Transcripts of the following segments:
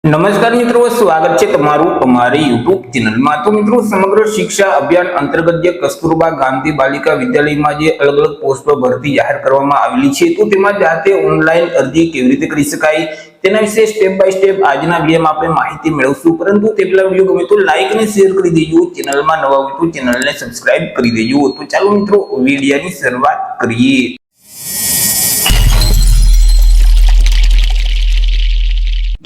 નમસ્કાર મિત્રો, સ્વાગત છે તમારું અમારી યુટ્યુબ ચેનલમાં। તો મિત્રો, સમગ્ર શિક્ષા અભિયાન અંતર્ગત જે કસ્તુરબા ગાંધી બાલિકા વિદ્યાલયમાં જે અલગ અલગ પોસ્ટો ભરતી જાહેર કરવામાં આવેલી છે, તો તેમાં જાતે ઓનલાઈન અરજી કેવી રીતે કરી શકાય તેના વિશે સ્ટેપ બાય સ્ટેપ આજના વિડીયોમાં આપણે માહિતી મેળવશું। પરંતુ તે પહેલા વિડીયો ગમે તો લાઈક અને શેર કરી દેજો, ચેનલમાં નવા હોય તો ચેનલને સબસ્ક્રાઇબ કરી દેજો। તો ચાલો મિત્રો, વિડીયોની શરૂઆત કરીએ।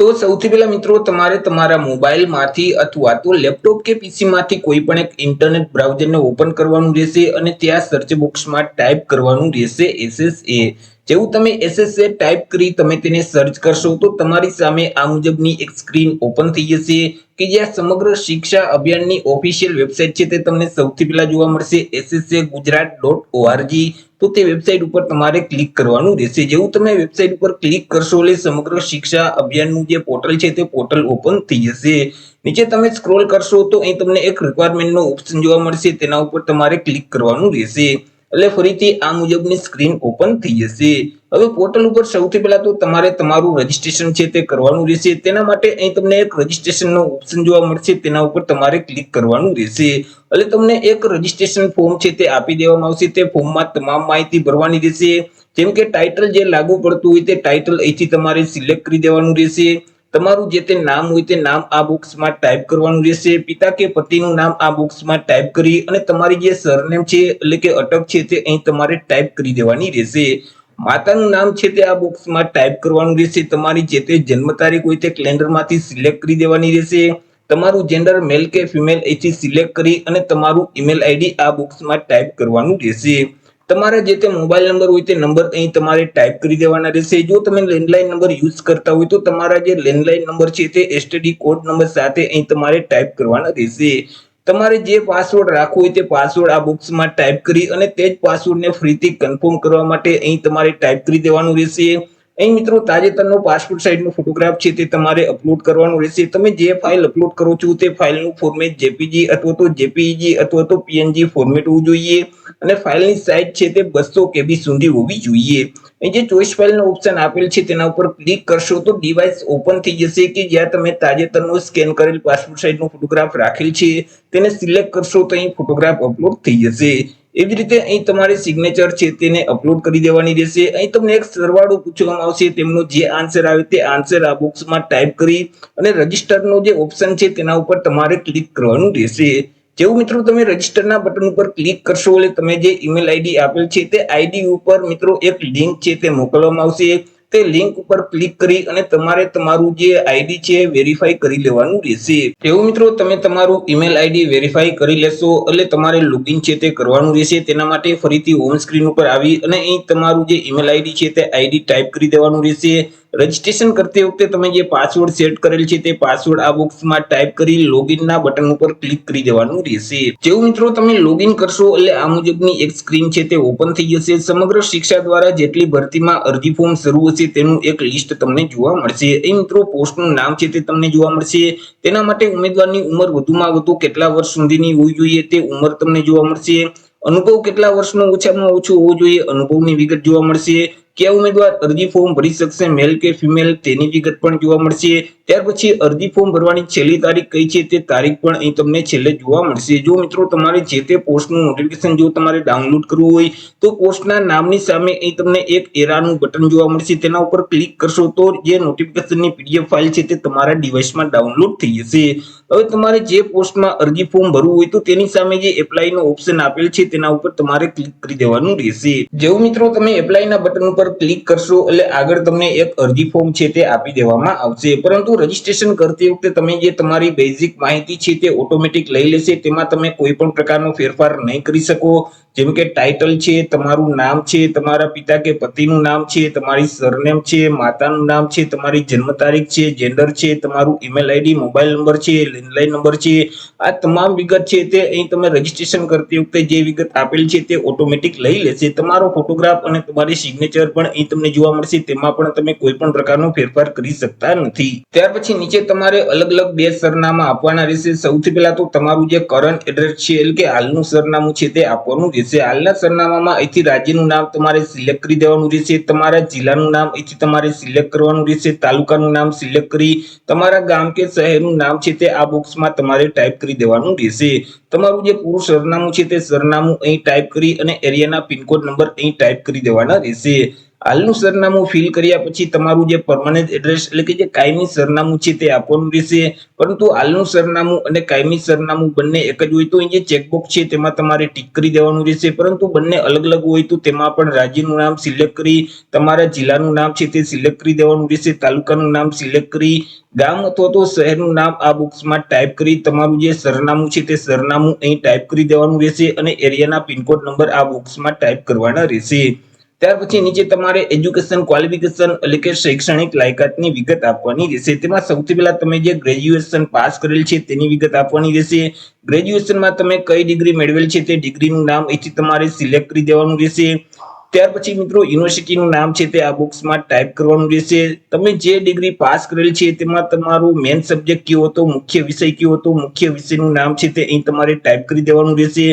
તો સૌથી પહેલા મિત્રો, તમારે તમારા મોબાઈલમાંથી અથવા તો લેપટોપ કે પીસીમાંથી કોઈ પણ એક ઇન્ટરનેટ બ્રાઉઝરને ઓપન કરવાનું રહેશે અને ત્યાં સર્ચ બોક્સમાં ટાઈપ કરવાનું રહેશે SSA। જેવું તમે SSA ટાઈપ કરી તમે તેને સર્ચ કરશો તો તમારી સામે આ મુજબની એક સ્ક્રીન ઓપન થઈ જશે કે જ્યાં સમગ્ર શિક્ષા અભિયાનની ઓફિશિયલ વેબસાઇટ છે તે તમને સૌથી પહેલા જોવા મળશે ssagujrat.org। તો તે વેબસાઇટ ઉપર તમારે ક્લિક કરવાનું રહેશે। જેવું તમે વેબસાઇટ ઉપર ક્લિક કરશો એટલે સમગ્ર શિક્ષા અભિયાનનું જે પોર્ટલ છે તે પોર્ટલ ઓપન થઈ જશે। નીચે તમે સ્ક્રોલ કરશો તો અહીં તમને એક રિક્વાયરમેન્ટનો ઓપ્શન જોવા મળશે, તેના ઉપર તમારે ક્લિક કરવાનું રહેશે એટલે ફરીથી આ મુજબની સ્ક્રીન ઓપન થઈ જશે। હવે પોર્ટલ ઉપર સૌથી પહેલા તો તમારે તમારું રજીસ્ટ્રેશન છે તે કરવાનું રહેશે। તેના માટે અહીં તમને એક રજીસ્ટ્રેશનનો ઓપ્શન જોવા મળશે, તેના ઉપર તમારે ક્લિક કરવાનું રહેશે એટલે તમને એક રજીસ્ટ્રેશન ફોર્મ છે તે આપી દેવામાં આવશે। તે ફોર્મમાં તમામ માહિતી ભરવાની રહેશે, જેમ કે ટાઇટલ જે લાગુ પડતું હોય તે ટાઇટલ અહીંથી તમારે સિલેક્ટ કરી દેવાનું રહેશે। તમારું જે તે નામ હોય તે નામ આ બોક્સમાં ટાઈપ કરવાનું રહેશે। પિતા કે પતિનું નામ આ બોક્સમાં ટાઈપ કરી અને તમારી જે સરનેમ છે એટલે કે અટક છે તે અહીં તમારે ટાઈપ કરી દેવાની રહેશે। માતાનું નામ છે તે આ બોક્સમાં ટાઈપ કરવાનું રહેશે। તમારી જે તે જન્મ તારીખ હોય તે કેલેન્ડરમાંથી સિલેક્ટ કરી દેવાની રહેશે। તમારું જેન્ડર મેલ કે ફિમેલ અહીંથી સિલેક્ટ કરી અને તમારું ઈમેલ આઈડી આ બોક્સમાં ટાઈપ કરવાનું રહેશે। તમારા જે તે મોબાઈલ નંબર હોય તે નંબર અહીં તમારે ટાઈપ કરી દેવાના રહેશે। જો તમે લેન્ડલાઇન નંબર યુઝ કરતા હોય તો તમારા જે લેન્ડલાઇન નંબર છે તે STD કોડ નંબર સાથે અહીં તમારે ટાઈપ કરવાના રહેશે। તમારે જે પાસવર્ડ રાખવો હોય તે પાસવર્ડ આ બોક્સમાં ટાઈપ કરી અને તે જ પાસવર્ડને ફરીથી કન્ફર્મ કરવા માટે અહીં તમારે ટાઈપ કરી દેવાનું રહેશે। અહીં મિત્રો, તાજેતરનો પાસપોર્ટ સાઇઝનો ફોટોગ્રાફ છે તે તમારે અપલોડ કરવાનો રહેશે। તમે જે ફાઇલ અપલોડ કરો છો તે ફાઇલનું ફોર્મેટ JPG અથવા તો JPEG અથવા તો PNG ફોર્મેટ હોવું જોઈએ અને ફાઇલની સાઇઝ છે તે 200 KB સુધી હોવી જોઈએ। અહીં જે ચોઈસ ફાઇલનો ઓપ્શન આપેલ છે તેના ઉપર ક્લિક કરશો તો ડિવાઇસ ઓપન થઈ જશે કે જ્યાં તમે તાજેતરનો સ્કેન કરેલ પાસપોર્ટ સાઇઝનો ફોટોગ્રાફ રાખેલ છે તેને સિલેક્ટ કરશો તો અહીં ફોટોગ્રાફ અપલોડ થઈ જશે। એવી રીતે અહીં તમારે સિગ્નેચર છે તેને અપલોડ કરી દેવાની રહેશે। અહીં તમને એક સરવાળો પૂછવામાં આવશે, તેમનો જે આન્સર આવે તે આન્સર આ બોક્સમાં ટાઈપ કરી અને રજીસ્ટરનો જે ઓપ્શન છે તેના ઉપર તમારે ક્લિક કરવાનું રહેશે। જેવું મિત્રો તમે રજીસ્ટરના બટન ઉપર ક્લિક કરશો એટલે તમે જે ઈમેલ આઈડી આપેલ છે તે આઈડી ઉપર મિત્રો એક લિંક છે તે મોકલવામાં આવશે। તે લિંક ઉપર ક્લિક કરી અને તમારે તમારું જે આઈડી છે વેરીફાઈ કરી લેવાનું રહેશે। એવું મિત્રો તમે તમારું ઈમેલ આઈડી વેરીફાઈ કરી લેશો એટલે તમારે લોગિન છે તે કરવાનું રહેશે। તેના માટે ફરીથી હોમ સ્ક્રીન ઉપર આવી અને અહીં તમારું જે ઈમેલ આઈડી છે તે આઈડી ટાઈપ કરી દેવાનું રહેશે। રજીસ્ટ્રેશન કરતી વખતે તમે જે પાસવર્ડ સેટ કરેલ છે તે પાસવર્ડ આ બોક્સમાં ટાઈપ કરી લોગિનના બટન ઉપર ક્લિક કરી દેવાનું રહેશે। જેવું મિત્રો તમે લોગિન કરશો એટલે આ મુજબની એક સ્ક્રીન છે તે ઓપન થઈ જશે। સમગ્ર શિક્ષા દ્વારા જેટલી ભરતીમાં અરજી ફોર્મ શરૂ હશે તેનું એક લિસ્ટ તમને જોવા મળશે। અહીં મિત્રો પોસ્ટનું નામ છે તે તમને જોવા મળશે। તેના માટે ઉમેદવારની ઉંમર વધુમાં વધુ કેટલા વર્ષ સુધીની હોવી જોઈએ તે ઉંમર તમને જોવા મળશે। અનુભવ કેટલા વર્ષનો ઓછામાં ઓછો હોવો જોઈએ, અનુભવની વિગત જોવા મળશે। કયા ઉમેદવાર અરજી ફોર્મ ભરી શકશે, મેલ કે ફિમેલ, તેની વિગત પણ જોવા મળશે। ત્યાર પછી અરજી ફોર્મ ભરવાની છેલ્લી તારીખ કઈ છે તે તારીખ પણ અહીં તમને છેલ્લે જોવા મળશે। જો મિત્રો તમારે જે તે પોસ્ટનું નોટિફિકેશન જો તમારે ડાઉનલોડ કરવું હોય તો પોસ્ટના નામની સામે અહીં તમને એક એરાનું બટન જોવા મળશે, તેના ઉપર ક્લિક કરશો તો જે નોટિફિકેશનની PDF ફાઇલ છે તે તમારા ડિવાઇસમાં ડાઉનલોડ થઈ જશે। હવે તમારે જે પોસ્ટમાં અરજી ફોર્મ ભરવું હોય તો તેની સામે જે એપ્લાયનો ઓપ્શન આપેલ છે તેના ઉપર તમારે ક્લિક કરી દેવાનું રહેશે। જેવું મિત્રો તમે એપ્લાયના બટન ઉપર ક્લિક કરશો એટલે આગળ તમને એક અરજી ફોર્મ છે તે આપી દેવામાં આવશે। પરંતુ રજીસ્ટ્રેશન કરતી વખતે તમે જે તમારી બેઝિક માહિતી છે તે ઓટોમેટિક લઈ લેશે, તેમાં તમે કોઈ પણ પ્રકારનો ફેરફાર નહીં કરી શકો। જેમ કે ટાઇટલ છે, તમારું નામ છે, તમારા પિતા કે પતિનું નામ છે, તમારી સરનેમ છે, માતાનું નામ છે, તમારી જન્મ તારીખ છે, જેન્ડર છે, તમારું ઈમેલ આઈડી, મોબાઈલ નંબર છે, લેન્ડલાઇન નંબર છે, આ તમામ વિગત છે તે અહીં તમે રજીસ્ટ્રેશન કરતી વખતે જે વિગત આપેલ છે તે ઓટોમેટિક લઈ લેશે। તમારો ફોટોગ્રાફ અને તમારી સિગ્નેચર પણ અહીં તમને જોવા મળશે, તેમાં પણ તમે કોઈ પણ પ્રકારનો ફેરફાર કરી શકતા નથી. ત્યાર પછી નીચે તમારે અલગ અલગ બે સરનામા આપવાના રહેશે. સૌથી પહેલા તો તમારું જે કરંટ એડ્રેસ છે એટલે કે હાલનું સરનામું છે તે આપવાનું રહેશે. હાલના સરનામામાં અહીંથી રાજ્યનું નામ તમારે સિલેક્ટ કરી દેવાનું રહેશે. તમારા જિલ્લાનું નામ અહીંથી તમારે સિલેક્ટ કરવાનું રહેશે. તાલુકાનું નામ સિલેક્ટ કરી તમારા ગામ કે શહેરનું નામ છે તે આ બોક્સમાં તમારે ટાઈપ કરી દેવાનું રહેશે. તમારું જે પૂરું સરનામું છે તે સરનામું અહીં ટાઈપ કરી અને એરિયાના પિનકોડ નંબર અહીં ટાઈપ કરી દેવાના રહેશે. હાલનું સરનામું ફિલ કર્યા પછી તમારું જે પરમાનન્ટ એડ્રેસ એટલે કે જે કાયમી સરનામું છે તે આપવાનું રહેશે. પરંતુ હાલનું સરનામું અને કાયમી સરનામું બંને એક જ હોય તો અહીં જે ચેકબોક્સ છે તેમાં તમારે ટીક કરી દેવાનું રહેશે. પરંતુ બંને અલગ અલગ હોય તો તેમાં પણ રાજ્યનું નામ સિલેક્ટ કરી તમારા જિલ્લાનું નામ છે તે સિલેક્ટ કરી દેવાનું રહેશે. તાલુકાનું નામ સિલેક્ટ કરી ગામ અથવા તો શહેરનું નામ આ બોક્સમાં ટાઈપ કરી તમારું જે સરનામું છે તે સરનામું અહીં ટાઈપ કરી દેવાનું રહેશે અને એરિયાના પિનકોડ નંબર આ બોક્સમાં ટાઈપ કરવાના રહેશે. ત્યાર પછી નીચે તમારે એજ્યુકેશન ક્વોલિફિકેશન એટલે કે શૈક્ષણિક લાયકાતની વિગત આપવાની રહેશે. તેમાં સૌથી પહેલા તમે જે ગ્રેજ્યુએશન પાસ કરેલ છે તેની વિગત આપવાની રહેશે. ગ્રેજ્યુએશનમાં તમે કઈ ડિગ્રી મેળવેલ છે તે ડિગ્રીનું નામ અહીંથી તમારે સિલેક્ટ કરી દેવાનું રહેશે. ત્યાર પછી મિત્રો યુનિવર્સિટીનું નામ છે તે આ બોક્સમાં ટાઈપ કરવાનું રહેશે. તમે જે ડિગ્રી પાસ કરેલ છે તેમાં તમારું મેઇન સબ્જેક્ટ કયો હતો, મુખ્ય વિષય કયો હતો, મુખ્ય વિષયનું નામ છે તે અહીં તમારે ટાઈપ કરી દેવાનું રહેશે.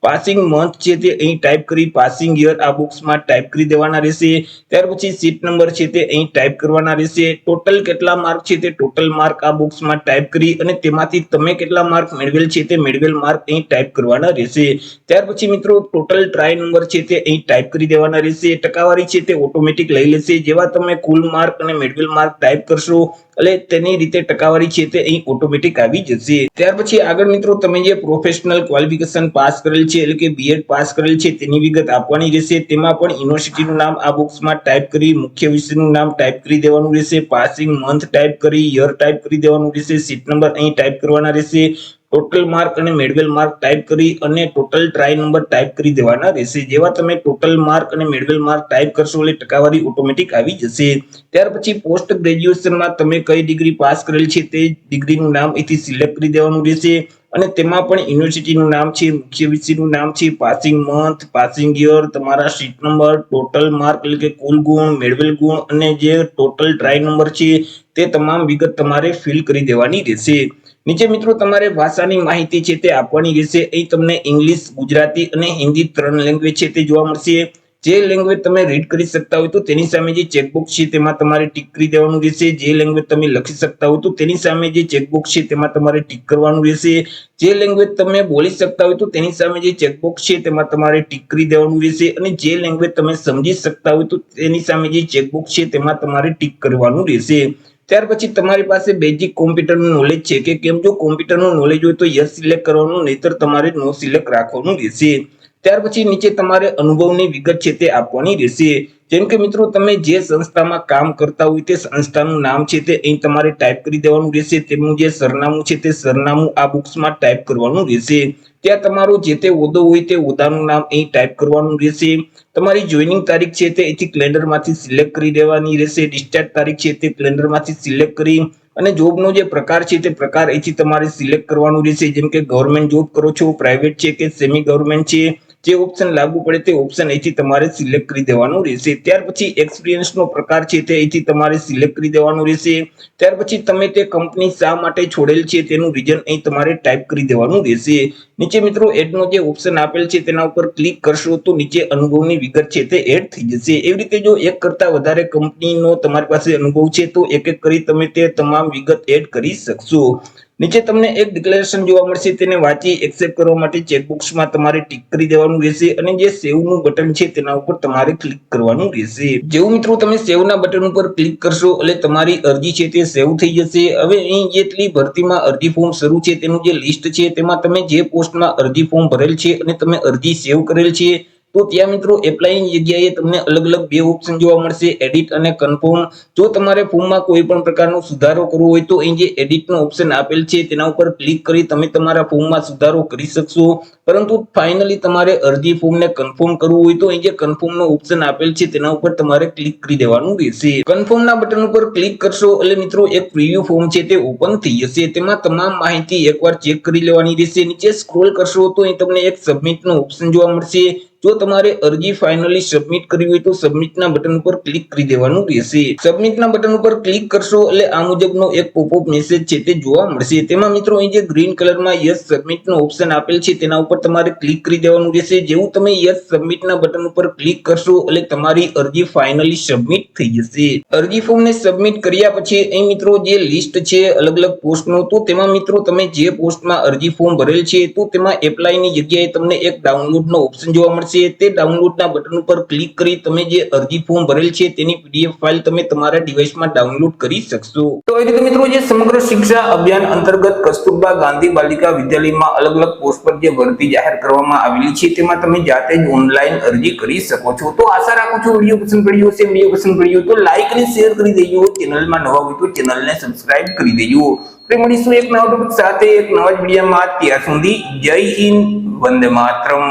પાસિંગ મંથ છે તે અહીં ટાઈપ કરી પાસિંગ યર આ બોક્સમાં ટાઈપ કરી દેવાના રહેશે. ત્યાર પછી સીટ નંબર છે તે અહીં ટાઈપ કરવાના રહેશે. ટોટલ કેટલા માર્ક છે તે ટોટલ માર્ક આ બોક્સમાં ટાઈપ કરી અને તેમાંથી તમે કેટલા માર્ક મેળવેલ છે તે મેળવેલ માર્ક અહીં ટાઈપ કરવાના રહેશે. ત્યાર પછી મિત્રો ટોટલ ટ્રાય નંબર છે તે અહીં ટાઈપ કરી દેવાના રહેશે. ટકાવારી છે તે ઓટોમેટિક લઈ લેશે. જેવા તમે કુલ માર્ક અને મેળવેલ માર્ક ટાઈપ કરશો એટલે તેની રીતે ટકાવારી છે તે અહીં ઓટોમેટિક આવી જશે. ત્યાર પછી આગળ મિત્રો તમે જે પ્રોફેશનલ ક્વોલિફિકેશન પાસ કરેલ છે એટલે કે બીએડ પાસ કરેલ છે તેની વિગત આપવાની રહેશે. તેમાં પણ યુનિવર્સિટીનું નામ આ બોક્સમાં ટાઈપ કરી મુખ્ય વિષયનું નામ ટાઈપ કરી દેવાનું રહેશે. પાસિંગ મંથ ટાઈપ કરી યર ટાઈપ કરી દેવાનું રહેશે. સીટ નંબર અહીં ટાઈપ કરવાના રહેશે. ટોટલ માર્ક અને મેળવેલ માર્ક ટાઈપ કરી અને ટોટલ ટ્રાય નંબર ટાઈપ કરી દેવાના રહેશે. જેવા તમે ટોટલ માર્ક અને મેળવેલ માર્ક ટાઈપ કરશો એટલે ટકાવારી ઓટોમેટિક આવી જશે. ત્યાર પછી પોસ્ટ ગ્રેજ્યુએશનમાં તમે કઈ ડિગ્રી પાસ કરેલ છે તે ડિગ્રીનું નામ અહીંથી સિલેક્ટ કરી દેવાનું રહેશે અને તેમાં પણ યુનિવર્સિટીનું નામ છે, મુખ્ય વિષયનું નામ છે, પાસિંગ મંથ, પાસિંગ યર, તમારા સીટ નંબર, ટોટલ માર્ક એટલે કે કુલ ગુણ, મેળવેલ ગુણ અને જે ટોટલ ટ્રાય નંબર છે તે તમામ વિગત તમારે ફિલ કરી દેવાની રહેશે. નીચે મિત્રો તમારે ભાષાની માહિતી છે તે આપવાની રહેશે. અહીં તમને ઇંગ્લિશ, ગુજરાતી અને હિન્દી 3 લેંગ્વેજ છે તે જોવા મળશે. જે લેંગ્વેજ તમે રીડ કરી શકતા હોય તો તેની સામે જે ચેકબોક્સ છે તેમાં તમારે ટીક કરી દેવાનું રહેશે. જે લેંગ્વેજ તમે લખી શકતા હોય તો તેની સામે જે ચેકબોક્સ છે તેમાં તમારે ટીક કરવાનું રહેશે. જે લેંગ્વેજ તમે બોલી શકતા હોય તો તેની સામે જે ચેકબોક્સ છે તેમાં તમારે ટીક કરી દેવાનું રહેશે અને જે લેંગ્વેજ તમે સમજી શકતા હોય તો તેની સામે જે ચેકબોક્સ છે તેમાં તમારે ટીક કરવાનું રહેશે. ત્યાર પછી તમારી પાસે બેઝિક કોમ્પ્યુટરનું નોલેજ છે કે કેમ? જો કોમ્પ્યુટરનું નોલેજ હોય તો યસ સિલેક્ટ કરવાનું, નહીતર તમારે નો સિલેક્ટ રાખવાનું રહેશે. ત્યાર પછી નીચે તમારે અનુભવની વિગત છે તે આપવાની રહેશે. જેમ કે મિત્રો તમે જે સંસ્થામાં કામ કરતા હોય તે સંસ્થાનું નામ છે તે અહીં તમારે ટાઈપ કરી દેવાનું રહેશે. તેમનું જે સરનામું છે તે સરનામું આ બોક્સમાં ટાઈપ કરવાનું રહેશે. ત્યાં તમારો જે તે હોદ્દો હોય તે હોદ્દાનું નામ અહીં ટાઈપ કરવાનું રહેશે. તમારી જોઈનિંગ તારીખ છે તે અહીંથી કેલેન્ડરમાંથી સિલેક્ટ કરી દેવાની રહેશે. ડિસ્ચાર્જ તારીખ છે તે કેલેન્ડરમાંથી સિલેક્ટ કરી અને જોબનો જે પ્રકાર છે તે પ્રકાર અહીંથી તમારે સિલેક્ટ કરવાનું રહેશે. જેમ કે ગવર્મેન્ટ જોબ કરો છો, પ્રાઇવેટ છે કે સેમી ગવર્મેન્ટ છે, જે ઓપ્શન લાગુ પડે તે ઓપ્શન અહીંથી તમારે સિલેક્ટ કરી દેવાનું રહેશે. ત્યાર પછી એક્સપિરિયન્સનો પ્રકાર છે તે અહીંથી તમારે સિલેક્ટ કરી દેવાનું રહેશે. ત્યાર પછી તમે તે કંપની શા માટે છોડેલ છે તેનું રીઝન અહીં તમારે ટાઈપ કરી દેવાનું રહેશે. નીચે મિત્રો એડનો જે ઓપ્શન આપેલ છે તેના ઉપર ક્લિક કરશો તો નીચે અનુભવની વિગત છે તે એડ થઈ જશે. એવી રીતે જો એક કરતા વધારે કંપનીનો તમારી પાસે અનુભવ છે તો એક એક કરી તમે તે તમામ વિગત એડ કરી શકશો. નીચે તમને એક ડિક્લેરેશન જોવા મળશે, તેને વાંચી એક્સેપ્ટ કરવા માટે ચેકબોક્સમાં તમારે ટિક કરી દેવાનું રહેશે અને જે સેવ નું બટન છે તેના ઉપર તમારે ક્લિક કરવાનું રહેશે. જેવું મિત્રો તમે સેવ ના બટન ઉપર ક્લિક કરશો એટલે તમારી અરજી છે તે સેવ થઈ જશે. હવે અહીં જેટલી ભરતીમાં અરજી ફોર્મ શરૂ છે તેનું જે લિસ્ટ છે તેમાં તમે જે પોસ્ટમાં અરજી ફોર્મ ભરેલ છે અને તમે અરજી સેવ કરેલ છે તો ત્યાં મિત્રો એપ્લાયની જગ્યાએ તમને અલગ અલગ બે ઓપ્શન જોવા મળશે, એડિટ અને કન્ફર્મ. જો તમારે ફોર્મમાં કોઈ પણ પ્રકારનો સુધારો કરવો હોય તો અહીં જે એડિટનો ઓપ્શન આપેલ છે તેના ઉપર ક્લિક કરી તમે તમારા ફોર્મમાં સુધારો કરી શકશો. પરંતુ ફાઇનલી તમારે અરજી ફોર્મને કન્ફર્મ કરવું હોય તો અહીં જે કન્ફર્મનો ઓપ્શન આપેલ છે તેના ઉપર તમારે ક્લિક કરી દેવાનું રહેશે. કન્ફર્મના બટન ઉપર ક્લિક કરશો એટલે મિત્રો એક પ્રિવ્યુ ફોર્મ છે તે ઓપન થઈ જશે. તેમાં તમામ માહિતી એકવાર ચેક કરી લેવાની રહેશે. નીચે સ્ક્રોલ કરશો તો અહીં તમને એક સબમિટનો ઓપ્શન જોવા મળશે. જો તમારે અરજી ફાઇનલી સબમિટ કરવી હોય તો સબમિટના બટન ઉપર ક્લિક કરી દેવાનું રહેશે. સબમિટના બટન ઉપર ક્લિક કરશો એટલે આ મુજબનો એક પોપઅપ મેસેજ છે તે જોવા મળશે. તેમાં મિત્રો અહીં જે ગ્રીન કલરમાં યસ સબમિટનો ઓપ્શન આપેલ છે તેના ઉપર તમારે ક્લિક કરી દેવાનું રહેશે. જેવું તમે યસ સબમિટના બટન ઉપર ક્લિક કરશો એટલે તમારી અરજી ફાઇનલી સબમિટ થઈ જશે. અરજી ફોર્મને સબમિટ કર્યા પછી અહીં મિત્રો જે લિસ્ટ છે અલગ અલગ પોસ્ટનો, તો તેમાં મિત્રો તમે જે પોસ્ટમાં અરજી ફોર્મ ભરેલ છે તો તેમાં એપ્લાયની જગ્યાએ તમને એક ડાઉનલોડનો ઓપ્શન જોવા મળશે. તે ડાઉનલોડના બટન ઉપર ક્લિક કરી તમે જે અરજી ફોર્મ ભરેલ છે તેની પીડીએફ ફાઇલ તમે તમારા ડિવાઇસમાં ડાઉનલોડ કરી શકશો. તો એ રીતે મિત્રો જે સમગ્ર શિક્ષા અભિયાન અંતર્ગત કસ્તુરબા ગાંધી બાલિકા વિદ્યાલયમાં અલગ અલગ પોસ્ટ પર જે ભરતી જાહેર કરવામાં આવેલી છે તેમાં તમે જાતે જ ઓનલાઈન અરજી કરી શકો છો. તો આશા રાખું છું વિડીયો પસંદ પડ્યો હશે. વિડીયો પસંદ પડ્યો તો લાઈક અને શેર કરી દેજો. ચેનલમાં નવા હોય તો ચેનલને સબસ્ક્રાઇબ કરી દેજો. આપણે મળીશું એક નવા ટોપિક સાથે એક નવા જ વિડીયોમાં. ત્યાં સુધી જય હિન્દ, વંદે માતરમ.